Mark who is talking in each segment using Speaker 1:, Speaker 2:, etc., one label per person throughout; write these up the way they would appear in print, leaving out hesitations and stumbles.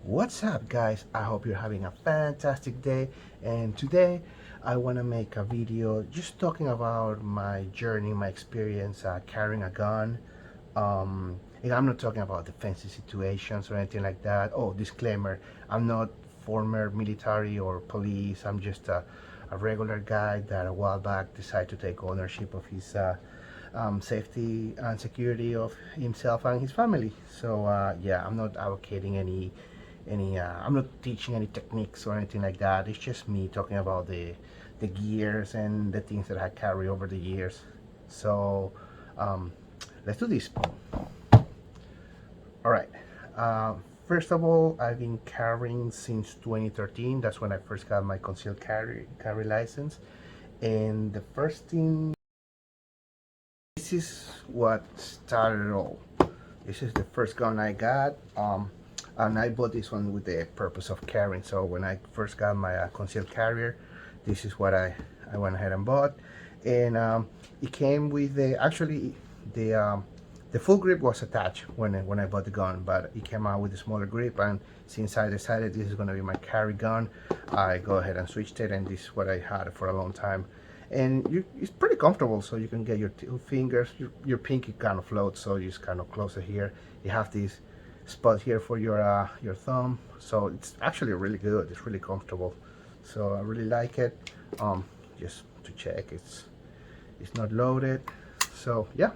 Speaker 1: What's up, guys? I hope you're having a fantastic day, and today I want to make a video just talking about my journey, my experience carrying a gun. And I'm not talking about defensive situations or anything like that. Oh, disclaimer, I'm not former military or police. I'm just a regular guy that a while back decided to take ownership of his safety and security of himself and his family. So yeah, I'm not advocating any I'm not teaching any techniques or anything like that. It's just me talking about the gears and the things that I carry over the years. So um, let's do this. All right. uh, First of all, I've been carrying since 2013. That's when I first got my concealed carry license. And the first thing, this is what started it all. This is the first gun I got. And I bought this one with the purpose of carrying. So when I first got my concealed carrier, this is what I went ahead and bought. And it came with the the full grip was attached when I bought the gun, but it came out with a smaller grip. And since I decided this is going to be my carry gun, I go ahead and switched it, and this is what I had for a long time. And it's pretty comfortable, so you can get your two fingers, your pinky kind of floats, so you just kind of close it here. You have this spot here for your thumb, so it's actually really good. It's really comfortable, so I really like it. Just to check, it's not loaded. So yeah,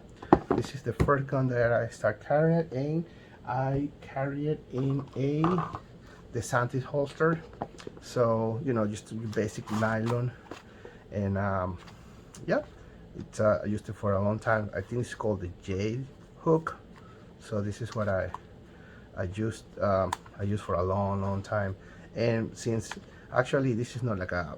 Speaker 1: this is the first gun that I start carrying it in. I carry it in a DeSantis holster, so just basic nylon. And yeah, I used it for a long time. I think it's called the J hook. So this is what I used for a long time. And since actually this is not like a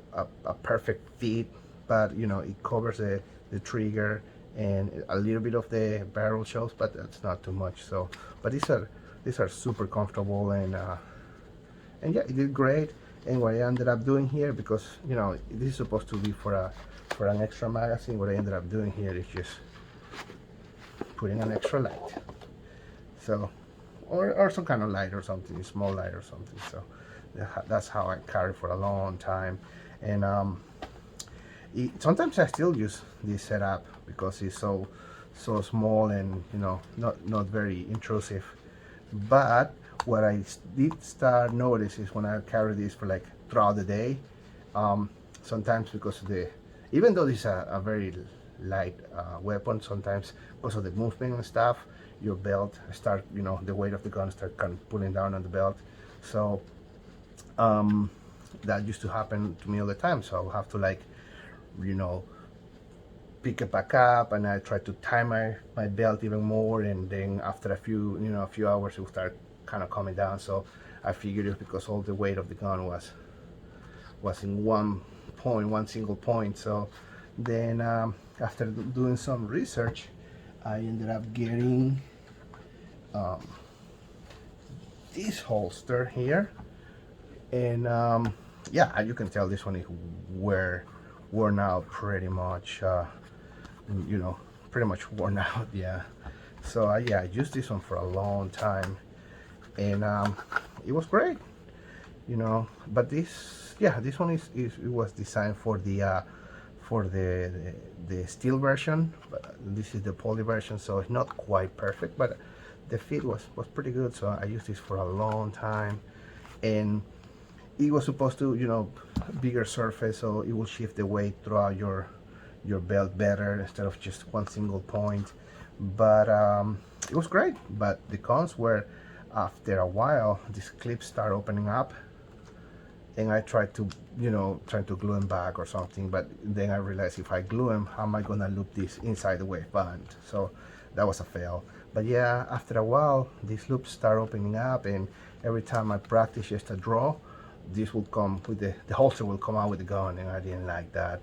Speaker 1: perfect fit, but it covers the trigger, and a little bit of the barrel shows, but that's not too much. So but these are super comfortable. And yeah, it did great. And what I ended up doing here, because this is supposed to be for an extra magazine, what I ended up doing here is just putting an extra light. So or some kind of light or something, small light or something. So that's how I carry for a long time. And sometimes I still use this setup because it's so small and not very intrusive. But what I did start notice is when I carry this for like throughout the day, sometimes because of even though this is a very light weapon, sometimes because of the movement and stuff, your belt start, the weight of the gun start kind of pulling down on the belt. So that used to happen to me all the time. So I'll have to, like, pick it back up, and I try to tie my belt even more, and then after a few hours it will start kind of coming down. So I figured it's because all the weight of the gun was in one single point. So then after doing some research, I ended up getting this holster here. And yeah, as you can tell, this one is worn out pretty much. Pretty much worn out. Yeah. So yeah, I used this one for a long time, and it was great. But this one it was designed for the steel version, but this is the poly version, so it's not quite perfect, but the fit was pretty good. So I used this for a long time. And it was supposed to, bigger surface, so it will shift the weight throughout your belt better instead of just one single point. But it was great. But the cons were, after a while, these clips start opening up, and I tried to glue them back or something, but then I realized, if I glue them, how am I gonna loop this inside the waistband? So that was a fail. But yeah, after a while, these loops start opening up, and every time I practice just a draw, this will come with the holster will come out with the gun, and I didn't like that.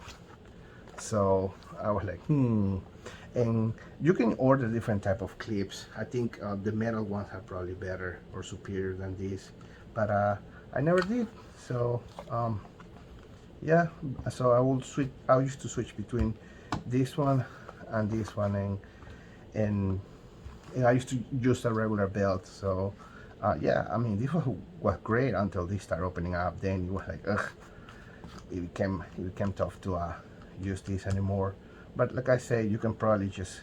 Speaker 1: So I was like, And you can order different type of clips. I think the metal ones are probably better or superior than this, but I never did. So yeah, so I used to switch between this one and this one, and I used to use a regular belt. So Yeah, I mean, this was great until they start opening up. Then it was like, ugh, it became tough to use this anymore. But like I say, you can probably just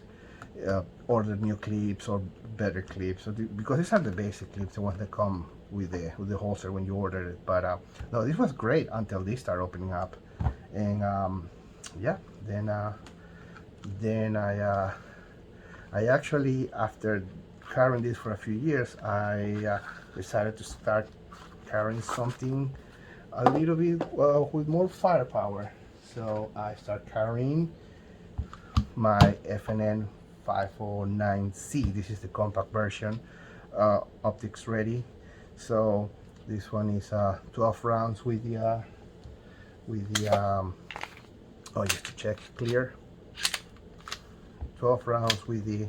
Speaker 1: order new clips or better clips, so because these are the basic clips, the ones that come with the holster when you order it. But no, this was great until they start opening up, and yeah, then I actually, after carrying this for a few years, I decided to start carrying something a little bit with more firepower. So I start carrying my FNN 509C. This is the compact version, optics ready. So this one is 12 rounds with the oh, just to check, clear. 12 rounds with the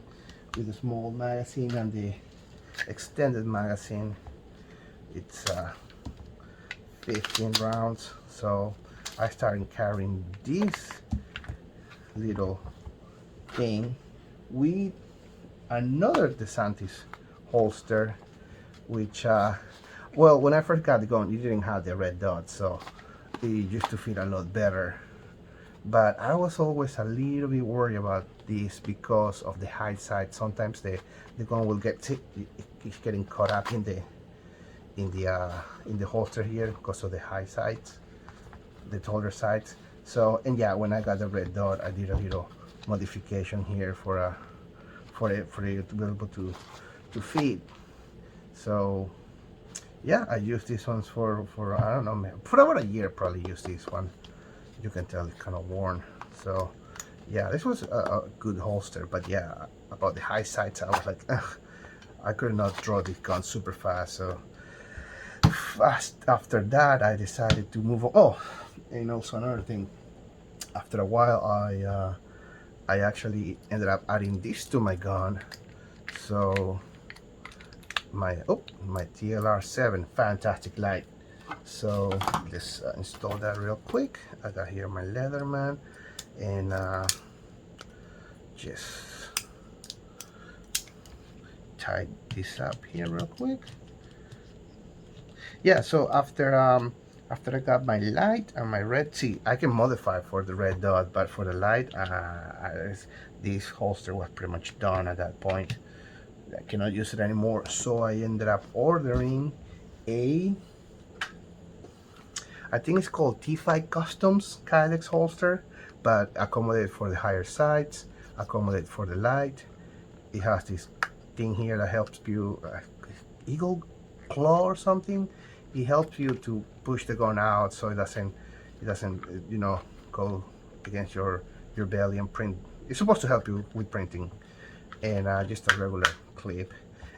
Speaker 1: small magazine, and the extended magazine, it's 15 rounds. So I started carrying this little thing with another DeSantis holster, which well, when I first got the gun, it didn't have the red dot, so it used to feel a lot better. But I was always a little bit worried about this because of the high sight. Sometimes the gun will get it's getting caught up in the holster here because of the high sights, the taller sights. So, and yeah, when I got the red dot, I did a little modification here for it to be able to fit. So yeah, I used these ones for I don't know, for about a year. Probably used this one. You can tell it's kind of worn. So yeah, this was a good holster. But yeah, about the high sights, I was like, ugh, I could not draw this gun super fast. So after that, I decided to move on. Oh, and also another thing, after a while, I actually ended up adding this to my gun. So my TLR7 fantastic light. So let's install that real quick. I got here my Leatherman, and just tie this up here real quick. Yeah, so after I got my light and my red, see, I can modify for the red dot, but for the light, this holster was pretty much done at that point. I cannot use it anymore, so I ended up ordering I think it's called T5 Customs Kydex holster, but accommodate for the higher sights, accommodate for the light. It has this thing here that helps you, eagle claw or something. It helps you to push the gun out so it doesn't you know, go against your belly and print. It's supposed to help you with printing. And just a regular clip.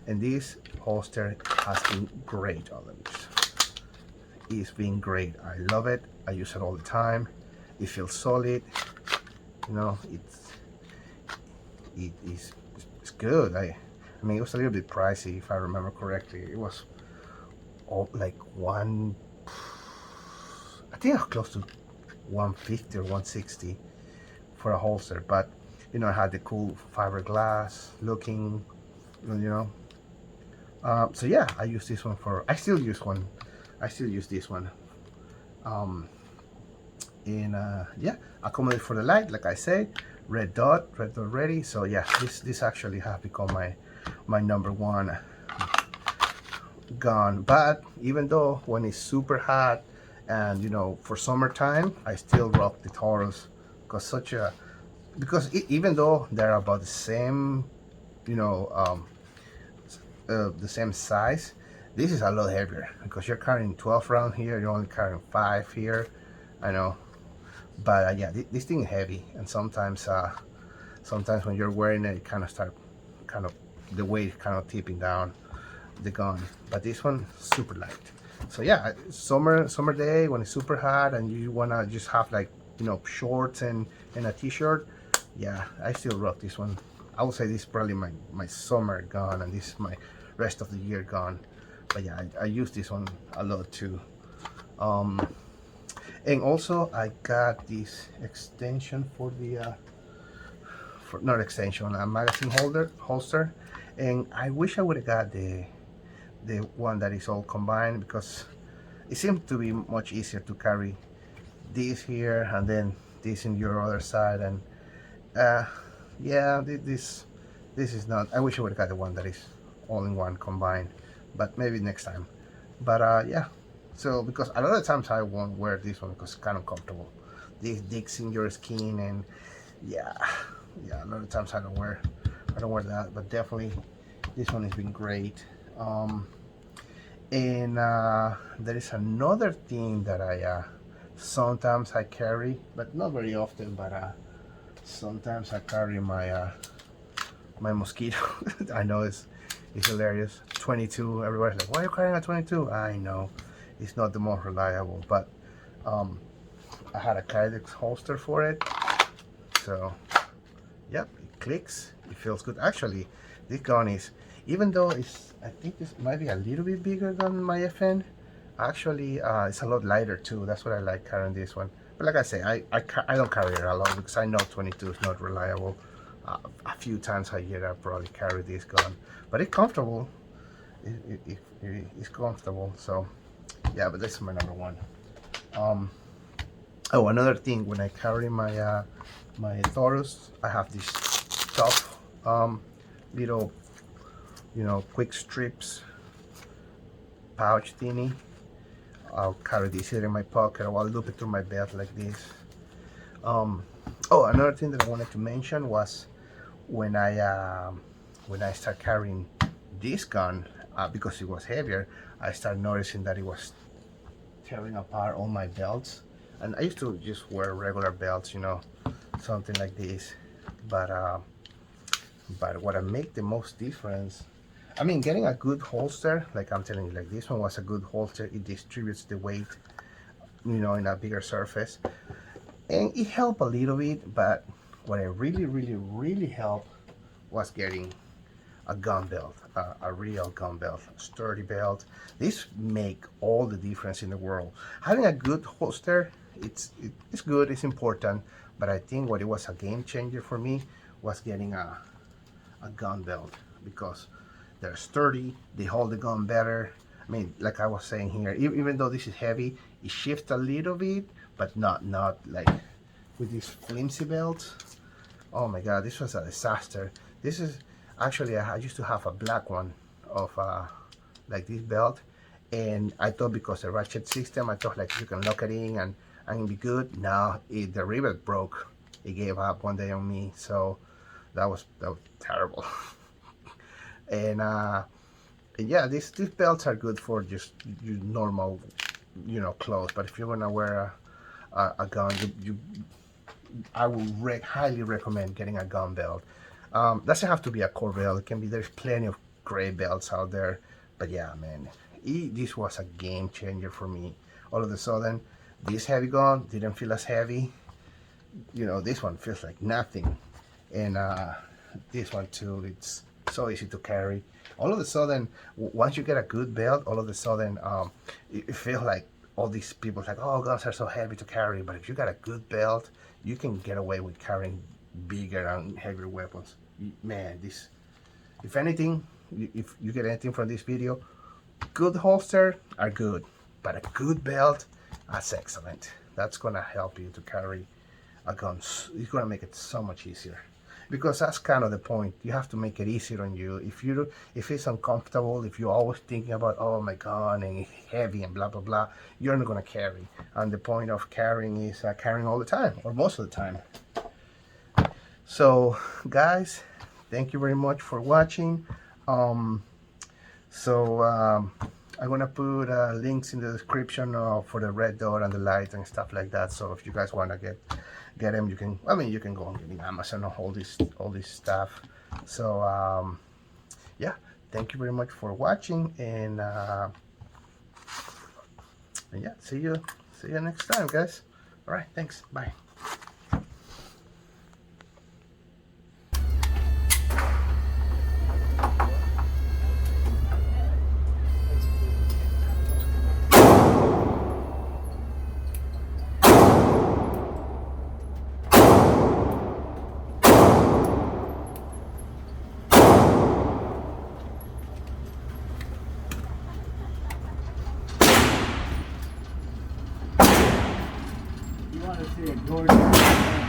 Speaker 1: And this holster has been great on them. It's been great. I love it. I use it all the time. It feels solid. You know, it's good. I mean, it was a little bit pricey if I remember correctly. It was like I think close to 150 or 160 for a holster, but you know, it had the cool fiberglass looking, you know. So yeah, I use this one I still use this one. Yeah, accommodate for the light, like I said, red dot ready. So yeah, this actually has become my number one gun. But even though when it's super hot and you know, for summertime, I still rock the Taurus because even though they're about the same, you know, the same size, this is a lot heavier because you're carrying 12 round here, you're only carrying 5 here. I know, but yeah, this thing is heavy, and sometimes when you're wearing it, it kind of the weight kind of tipping down the gun. But this one super light. So yeah, summer day when it's super hot and you wanna just have, like, you know, shorts and a t-shirt, yeah, I still rock this one. I would say this is probably my summer gun, and this is my rest of the year gun. But yeah, I use this one a lot too. And also I got this extension for the not extension, a magazine holster. And I wish I would have got the the one that is all combined, because it seems to be much easier to carry this here and then this in your other side. And yeah, this is not, I wish I would have got the one that is all in one combined, but maybe next time. But yeah, so because a lot of times I won't wear this one because it's kind of comfortable. This digs in your skin, and yeah, a lot of times I don't wear that, but definitely this one has been great. And there is another thing that I sometimes I carry, but not very often, but sometimes I carry my my mosquito. I know it's hilarious. 22, everybody's like, why are you carrying a 22? I know it's not the most reliable, but I had a Kydex holster for it, so yep, it clicks, it feels good. Actually, this gun is, even though I think this might be a little bit bigger than my FN, actually it's a lot lighter too. That's what I like carrying this one. But like I say, I don't carry it a lot because I know 22 is not reliable. A few times a year I probably carry this gun, but it's comfortable. It's comfortable. So yeah, but this is my number one. Oh, another thing, when I carry my my Taurus, I have this tough little, quick strips pouch thingy. I'll carry this here in my pocket, or I'll loop it through my belt like this. Oh, another thing that I wanted to mention was when I start carrying this gun, because it was heavier, I started noticing that it was tearing apart all my belts. And I used to just wear regular belts, something like this. But what I make the most difference, I mean, getting a good holster, like I'm telling you, like this one was a good holster. It distributes the weight, in a bigger surface, and it helped a little bit. But what I really helped was getting a gun belt, a real gun belt, a sturdy belt. This make all the difference in the world. Having a good holster, it's good, it's important, but I think what it was a game changer for me was getting a gun belt, because they're sturdy, they hold the gun better. I mean, like I was saying here, even though this is heavy, it shifts a little bit, but not like with these flimsy belts. Oh my god, this was a disaster. This is actually, I used to have a black one of like this belt, and I thought because the ratchet system, I thought like you can lock it in and it'll be good. Now the rivet broke. It gave up one day on me, so that was terrible. And yeah, these belts are good for just your normal, clothes. But if you're gonna wear a gun, I would highly recommend getting a gun belt. Doesn't have to be a core belt. It can be. There's plenty of gray belts out there. But yeah, man, this was a game changer for me. All of a sudden, this heavy gun didn't feel as heavy. This one feels like nothing, and this one too. It's so easy to carry. All of a sudden, once you get a good belt, all of a sudden, it feels like all these people like, oh, guns are so heavy to carry. But if you got a good belt, you can get away with carrying bigger and heavier weapons. Man, this, if anything, if you get anything from this video, good holster are good, but a good belt, that's excellent. That's gonna help you to carry a gun. It's gonna make it so much easier, because that's kind of the point. You have to make it easier on you. If it's uncomfortable, if you're always thinking about, oh my god, and it's heavy and blah blah blah, you're not gonna carry. And the point of carrying is carrying all the time, or most of the time. So guys, thank you very much for watching. I'm gonna put links in the description for the red dot and the light and stuff like that. So if you guys want to get them, you can. I mean, you can go and get in Amazon or all this stuff. So yeah, thank you very much for watching, and yeah, see you next time, guys. All right, thanks. Bye.
Speaker 2: let's see, Gordon.